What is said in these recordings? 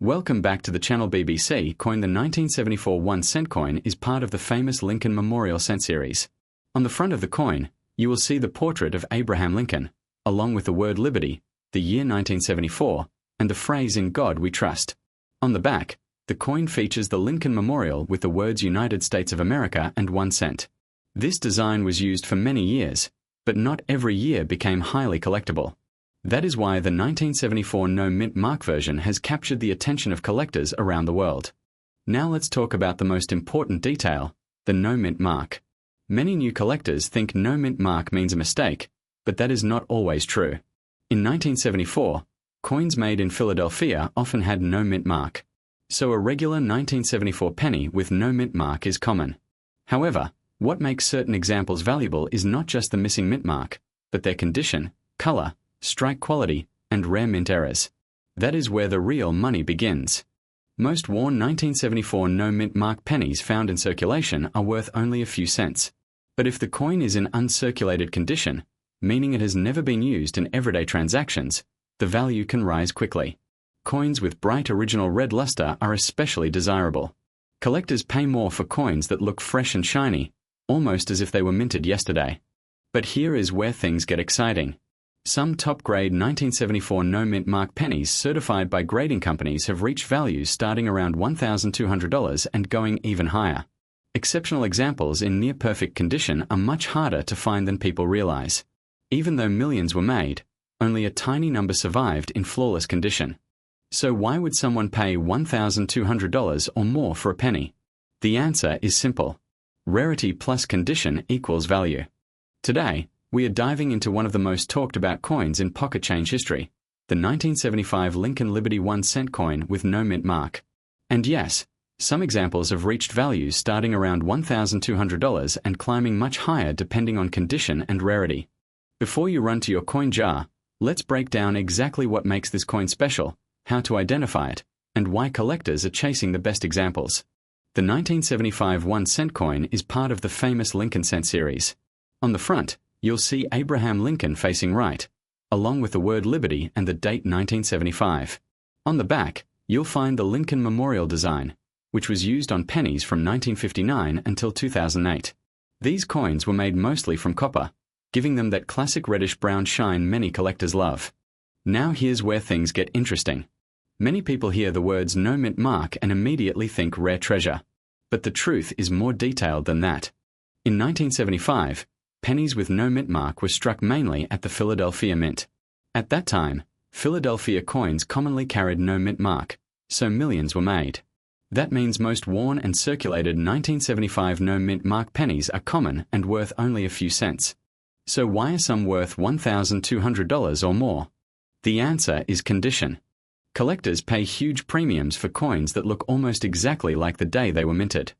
Welcome back to the channel. BBC coin. The 1974 1-cent coin is part of the famous Lincoln Memorial cent series. On the front of the coin, you will see the portrait of Abraham Lincoln, along with the word liberty, the year 1974, and the phrase "In God We Trust." On the back, the coin features the Lincoln Memorial with the words United States of America and 1 cent. This design was used for many years, but not every year became highly collectible. That is why the 1974 no-mint mark version has captured the attention of collectors around the world. Now let's talk about the most important detail, the no-mint mark. Many new collectors think no-mint mark means a mistake, but that is not always true. In 1974, coins made in Philadelphia often had no mint mark, so a regular 1974 penny with no mint mark is common. However, what makes certain examples valuable is not just the missing mint mark, but their condition, color, strike quality, and rare mint errors. That is where the real money begins. Most worn 1974 no-mint mark pennies found in circulation are worth only a few cents. But if the coin is in uncirculated condition, meaning it has never been used in everyday transactions, the value can rise quickly. Coins with bright original red luster are especially desirable. Collectors pay more for coins that look fresh and shiny, almost as if they were minted yesterday. But here is where things get exciting. Some top-grade 1974 no-mint mark pennies certified by grading companies have reached values starting around $1,200 and going even higher. Exceptional examples in near-perfect condition are much harder to find than people realize. Even though millions were made, only a tiny number survived in flawless condition. So why would someone pay $1,200 or more for a penny? The answer is simple. Rarity plus condition equals value. Today, we are diving into one of the most talked about coins in pocket change history, the 1975 Lincoln Liberty 1-cent coin with no mint mark. And yes, some examples have reached values starting around $1,200 and climbing much higher depending on condition and rarity. Before you run to your coin jar, let's break down exactly what makes this coin special, how to identify it, and why collectors are chasing the best examples. The 1975 1-cent coin is part of the famous Lincoln cent series. On the front, you'll see Abraham Lincoln facing right, along with the word liberty and the date 1975. On the back, you'll find the Lincoln Memorial design, which was used on pennies from 1959 until 2008. These coins were made mostly from copper, giving them that classic reddish-brown shine many collectors love. Now here's where things get interesting. Many people hear the words no mint mark and immediately think rare treasure. But the truth is more detailed than that. In 1975, pennies with no mint mark were struck mainly at the Philadelphia Mint. At that time, Philadelphia coins commonly carried no mint mark, so millions were made. That means most worn and circulated 1975 no mint mark pennies are common and worth only a few cents. So why are some worth $1,200 or more? The answer is condition. Collectors pay huge premiums for coins that look almost exactly like the day they were minted.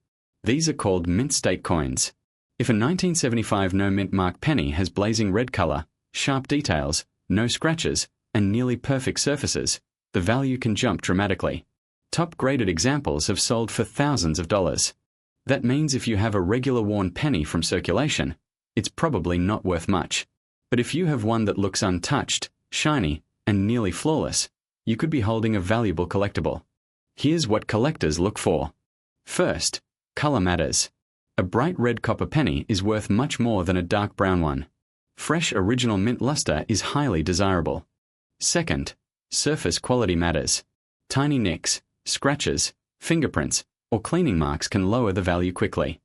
These are called mint state coins. If a 1975 no-mint mark penny has blazing red color, sharp details, no scratches, and nearly perfect surfaces, the value can jump dramatically. Top-graded examples have sold for thousands of dollars. That means if you have a regular worn penny from circulation, it's probably not worth much. But if you have one that looks untouched, shiny, and nearly flawless, you could be holding a valuable collectible. Here's what collectors look for. First, color matters. A bright red copper penny is worth much more than a dark brown one. Fresh original mint luster is highly desirable. Second, surface quality matters. Tiny nicks, scratches, fingerprints, or cleaning marks can lower the value quickly.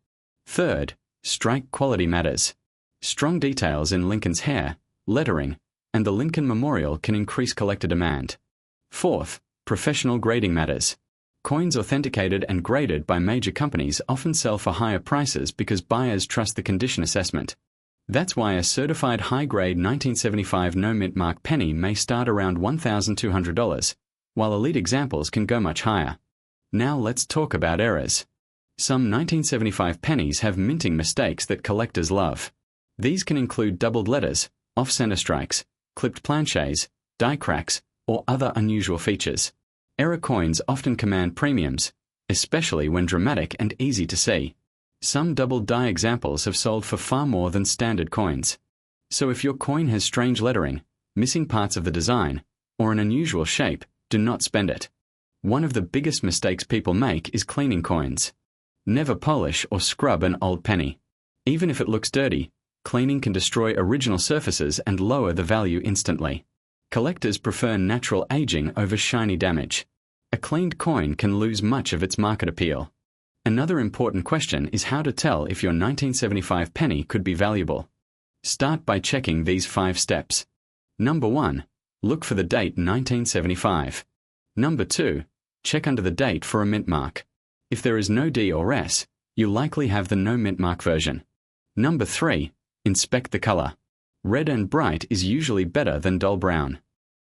Third, strike quality matters. Strong details in Lincoln's hair, lettering, and the Lincoln Memorial can increase collector demand. Fourth, professional grading matters. Coins authenticated and graded by major companies often sell for higher prices because buyers trust the condition assessment. That's why a certified high-grade 1975 no-mint mark penny may start around $1,200, while elite examples can go much higher. Now let's talk about errors. Some 1975 pennies have minting mistakes that collectors love. These can include doubled letters, off-center strikes, clipped planchets, die cracks, or other unusual features. Error coins often command premiums, especially when dramatic and easy to see. Some doubled die examples have sold for far more than standard coins. So if your coin has strange lettering, missing parts of the design, or an unusual shape, do not spend it. One of the biggest mistakes people make is cleaning coins. Never polish or scrub an old penny. Even if it looks dirty, cleaning can destroy original surfaces and lower the value instantly. Collectors prefer natural aging over shiny damage. A cleaned coin can lose much of its market appeal. Another important question is how to tell if your 1975 penny could be valuable. Start by checking these 5 steps. Number 1. Look for the date 1975. Number 2. Check under the date for a mint mark. If there is no D or S, you likely have the no mint mark version. Number 3. Inspect the color. Red and bright is usually better than dull brown.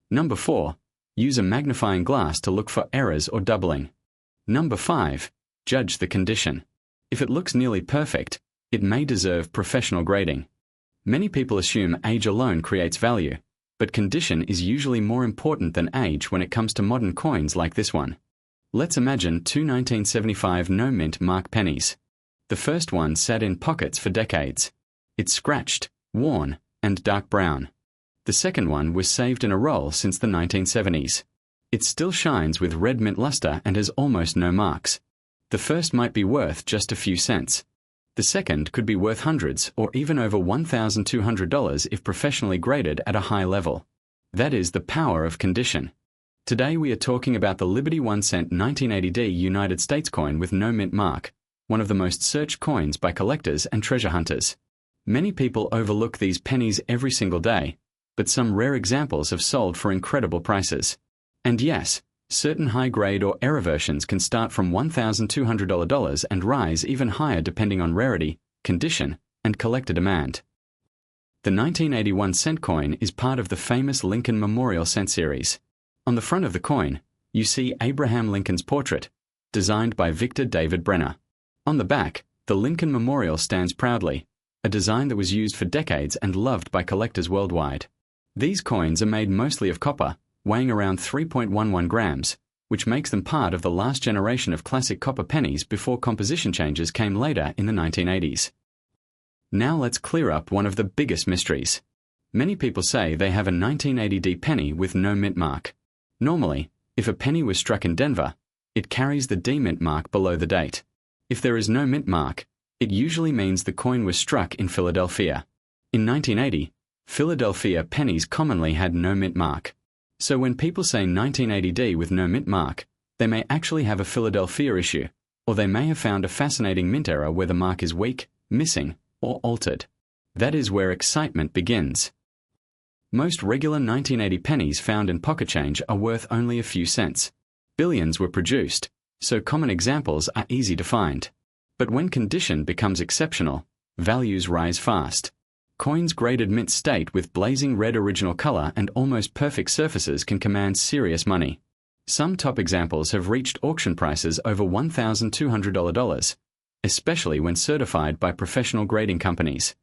Number 4. Use a magnifying glass to look for errors or doubling. Number 5. Judge the condition. If it looks nearly perfect, it may deserve professional grading. Many people assume age alone creates value, but condition is usually more important than age when it comes to modern coins like this one. Let's imagine 2 1975 no mint mark pennies. The first one sat in pockets for decades. It's scratched, worn, and dark brown. The second one was saved in a roll since the 1970s. It still shines with red mint luster and has almost no marks. The first might be worth just a few cents. The second could be worth hundreds or even over $1,200 if professionally graded at a high level. That is the power of condition. Today we are talking about the Liberty 1 cent 1980D United States coin with no mint mark, one of the most searched coins by collectors and treasure hunters. Many people overlook these pennies every single day, but some rare examples have sold for incredible prices. And yes, certain high-grade or error versions can start from $1,200 and rise even higher depending on rarity, condition, and collector demand. The 1981 cent coin is part of the famous Lincoln Memorial Cent series. On the front of the coin, you see Abraham Lincoln's portrait, designed by Victor David Brenner. On the back, the Lincoln Memorial stands proudly, a design that was used for decades and loved by collectors worldwide. These coins are made mostly of copper, weighing around 3.11 grams, which makes them part of the last generation of classic copper pennies before composition changes came later in the 1980s. Now let's clear up one of the biggest mysteries. Many people say they have a 1980D penny with no mint mark. Normally, if a penny was struck in Denver, it carries the D mint mark below the date. If there is no mint mark, it usually means the coin was struck in Philadelphia. In 1980, Philadelphia pennies commonly had no mint mark. So when people say 1980D with no mint mark, they may actually have a Philadelphia issue, or they may have found a fascinating mint error where the mark is weak, missing, or altered. That is where excitement begins. Most regular 1980 pennies found in pocket change are worth only a few cents. Billions were produced, so common examples are easy to find. But when condition becomes exceptional, values rise fast. Coins graded mint state with blazing red original color and almost perfect surfaces can command serious money. Some top examples have reached auction prices over $1,200, especially when certified by professional grading companies.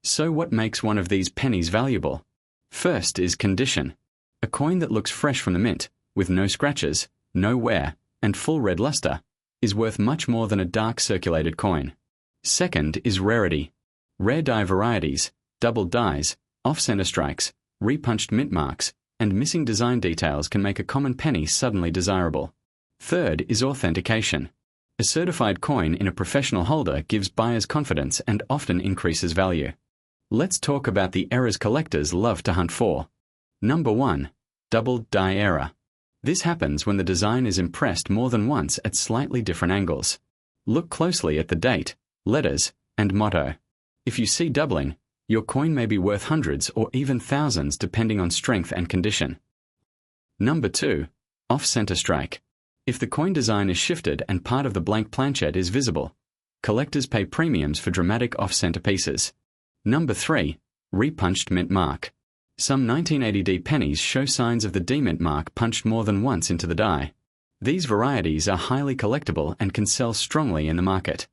So what makes one of these pennies valuable? First is condition. A coin that looks fresh from the mint, with no scratches, no wear, and full red luster, is worth much more than a dark circulated coin. Second is rarity. Rare die varieties, doubled dies, off-center strikes, repunched mint marks, and missing design details can make a common penny suddenly desirable. Third is authentication. A certified coin in a professional holder gives buyers confidence and often increases value. Let's talk about the errors collectors love to hunt for. Number 1. Doubled die error. This happens when the design is impressed more than once at slightly different angles. Look closely at the date, letters, and motto. If you see doubling, your coin may be worth hundreds or even thousands depending on strength and condition. Number 2. Off-center strike. If the coin design is shifted and part of the blank planchet is visible, collectors pay premiums for dramatic off-center pieces. Number 3. Repunched mint mark. Some 1980D pennies show signs of the D mint mark punched more than once into the die. These varieties are highly collectible and can sell strongly in the market.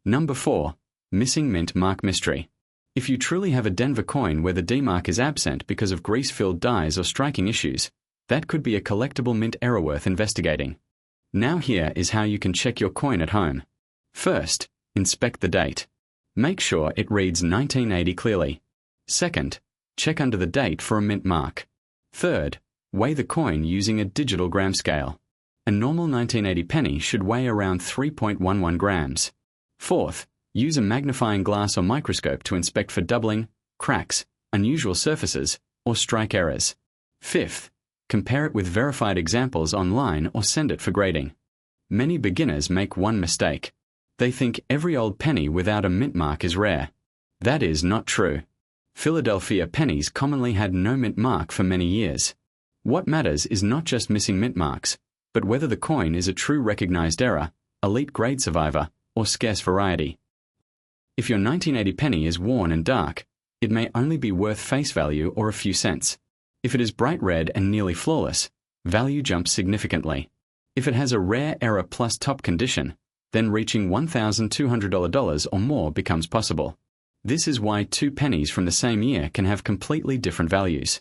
Number 4. Missing mint mark mystery. If you truly have a Denver coin where the D mark is absent because of grease-filled dies or striking issues, that could be a collectible mint error worth investigating. Now here is how you can check your coin at home. First, inspect the date. Make sure it reads 1980 clearly. Second, check under the date for a mint mark. Third, Weigh the coin using a digital gram scale. A normal 1980 penny should weigh around 3.11 grams. Fourth, use a magnifying glass or microscope to inspect for doubling, cracks, unusual surfaces, or strike errors. Fifth, compare it with verified examples online or send it for grading. Many beginners make one mistake. They think every old penny without a mint mark is rare. That is not true. Philadelphia pennies commonly had no mint mark for many years. What matters is not just missing mint marks, but whether the coin is a true recognized error, elite grade survivor, or scarce variety. If your 1980 penny is worn and dark, it may only be worth face value or a few cents. If it is bright red and nearly flawless, value jumps significantly. If it has a rare error plus top condition, then reaching $1,200 or more becomes possible. This is why two pennies from the same year can have completely different values.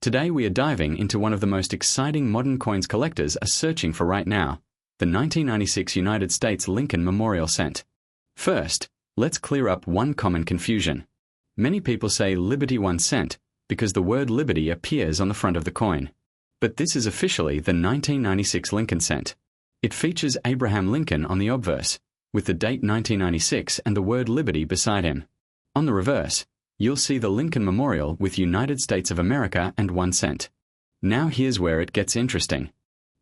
Today we are diving into one of the most exciting modern coins collectors are searching for right now, the 1996 United States Lincoln Memorial Cent. First, let's clear up one common confusion. Many people say Liberty 1 cent because the word Liberty appears on the front of the coin. But this is officially the 1996 Lincoln Cent. It features Abraham Lincoln on the obverse, with the date 1996 and the word Liberty beside him. On the reverse, you'll see the Lincoln Memorial with United States of America and 1 cent. Now here's where it gets interesting.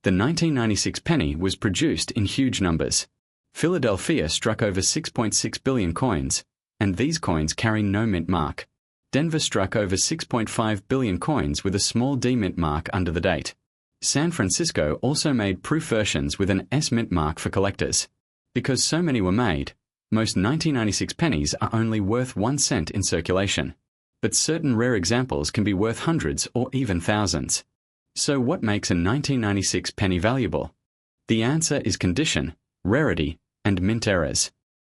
The 1996 penny was produced in huge numbers. Philadelphia struck over 6.6 billion coins, and these coins carry no mint mark. Denver struck over 6.5 billion coins with a small D mint mark under the date. San Francisco also made proof versions with an S mint mark for collectors. Because so many were made, most 1996 pennies are only worth 1 cent in circulation. But certain rare examples can be worth hundreds or even thousands. So what makes a 1996 penny valuable? The answer is condition, rarity, and mint errors.